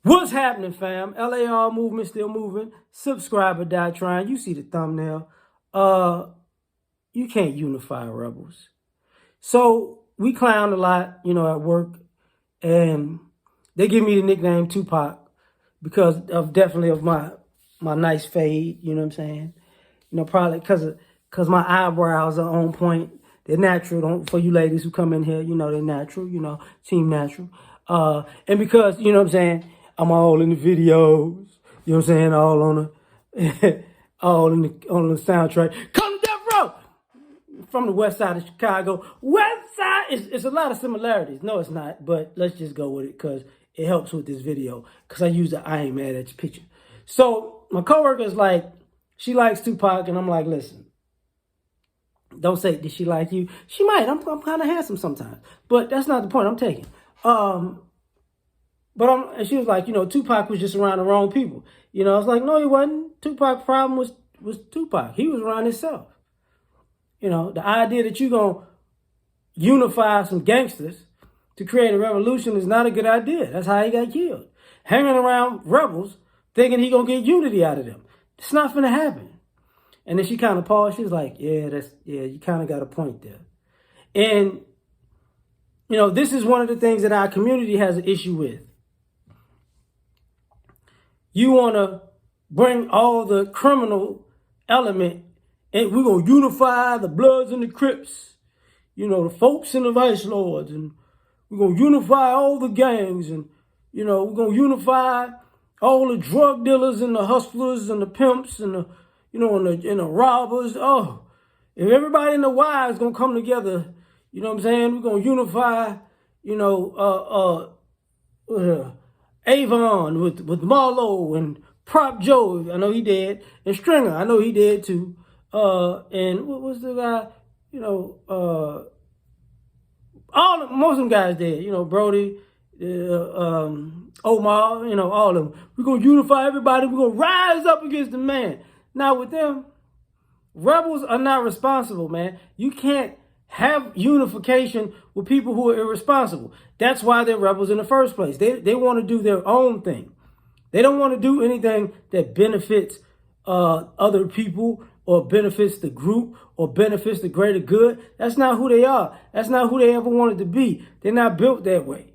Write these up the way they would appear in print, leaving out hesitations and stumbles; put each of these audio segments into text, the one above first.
What's happening, fam? L.A.R. movement still moving. Subscriber die trying. You see the thumbnail. You can't unify rebels. So we clown a lot, at work, and they give me the nickname Tupac because of definitely of my nice fade. You know what I'm saying? Probably because my eyebrows are on point. They're natural. For you ladies who come in here, they're natural. Team natural. And because what I'm saying, I'm all in the videos. You know what I'm saying? All on the on the soundtrack. Come to Death Row from the west side of Chicago. West side it's a lot of similarities. No, it's not. But let's just go with it because it helps with this video. Because I use the I ain't mad at your picture. So my coworker is like, she likes Tupac, and I'm like, listen. Don't say, did she like you? She might. I'm kind of handsome sometimes. But that's not the point I'm taking. And she was like, Tupac was just around the wrong people. I was like, no, he wasn't. Tupac's problem was Tupac. He was around himself. The idea that you're going to unify some gangsters to create a revolution is not a good idea. That's how he got killed. Hanging around rebels, thinking he going to get unity out of them. It's not going to happen. And then she kind of paused. She was like, yeah, you kind of got a point there. And, this is one of the things that our community has an issue with. You want to bring all the criminal element, and we're going to unify the Bloods and the Crips, the folks and the Vice Lords, and we're going to unify all the gangs, and, we're going to unify all the drug dealers and the hustlers and the pimps and the, and the robbers. Oh, if everybody in the Y is going to come together, you know what I'm saying? We're going to unify, Avon with Marlowe and Prop Joe. I know he did. And Stringer. I know he did too. And what was the guy? Most of them guys did. Brody, Omar, all of them. We're going to unify everybody. We're going to rise up against the man. Now with them, rebels are not responsible, man. You can't have unification with people who are irresponsible. That's why they're rebels in the first place. They want to do their own thing. They don't want to do anything that benefits other people or benefits the group or benefits the greater good. That's not who they are. That's not who they ever wanted to be. They're not built that way.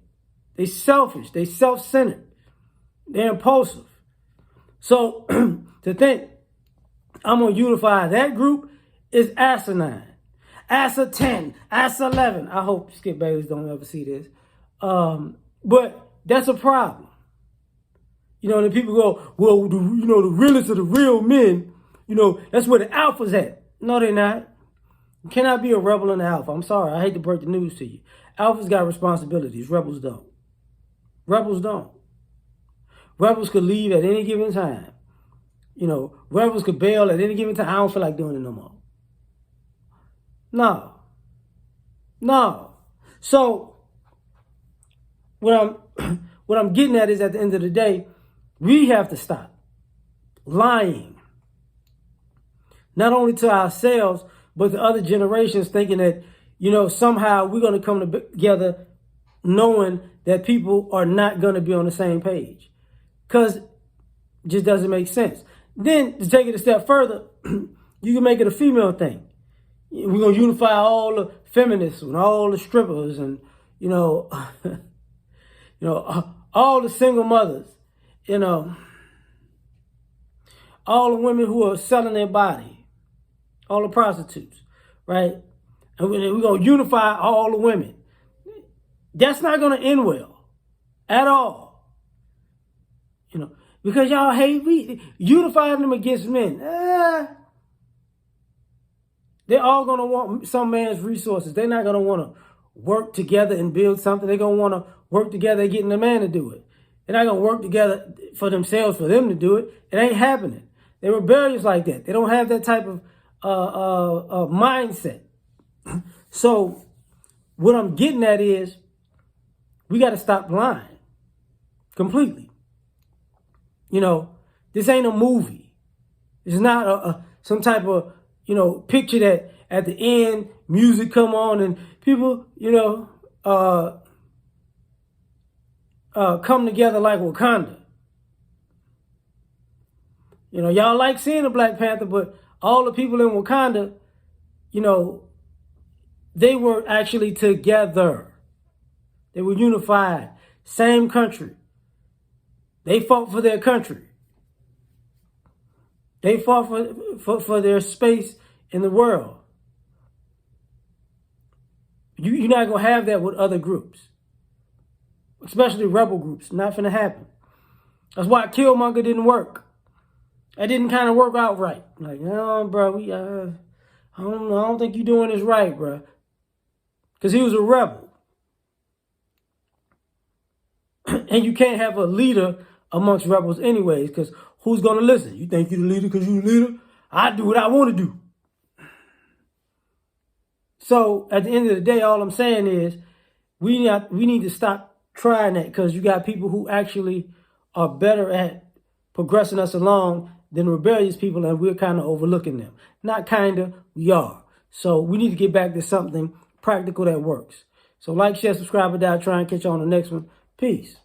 They're selfish. They're self-centered. They're impulsive. So to think I'm going to unify that group is asinine. Asa 10, Asa 11. I hope Skip Bayless don't ever see this. But that's a problem. And people go, well, the realest of the real men, that's where the alphas at. No, they're not. You cannot be a rebel in the alpha. I'm sorry. I hate to break the news to you. Alphas got responsibilities. Rebels don't. Rebels don't. Rebels could leave at any given time. Rebels could bail at any given time. I don't feel like doing it no more. No. So what I'm getting at is at the end of the day, we have to stop lying. Not only to ourselves, but to other generations, thinking that, somehow we're going to come together knowing that people are not going to be on the same page. Because it just doesn't make sense. Then, to take it a step further, you can make it a female thing. We're going to unify all the feminists and all the strippers and, all the single mothers, all the women who are selling their body, all the prostitutes, right? And we're going to unify all the women. That's not going to end well at all. Because y'all hate unifying them against men. They're all going to want some man's resources. They're not going to want to work together and build something. They're going to want to work together and getting the man to do it. They're not going to work together for themselves, for them to do it. It ain't happening. They're rebellious like that. They don't have that type of mindset. So what I'm getting at is we got to stop lying completely. This ain't a movie. It's not some type of, picture that at the end, music come on and people, come together like Wakanda. You know, y'all like seeing a Black Panther, but all the people in Wakanda, you know, they were actually together. They were unified. Same country. They fought for their country. They fought for their space in the world. You're not going to have that with other groups, especially rebel groups. Not going to happen. That's why Killmonger didn't work. It didn't kind of work out right. Like, no, bro, I don't think you're doing this right, bro. Because he was a rebel. And you can't have a leader amongst rebels anyways, because who's going to listen? You think you're the leader because you're the leader? I do what I want to do. So at the end of the day, all I'm saying is we need to stop trying that, because you got people who actually are better at progressing us along than rebellious people, and we're kind of overlooking them. Not kind of, we are. So we need to get back to something practical that works. So like, share, subscribe, and die. Try and catch you on the next one. Peace.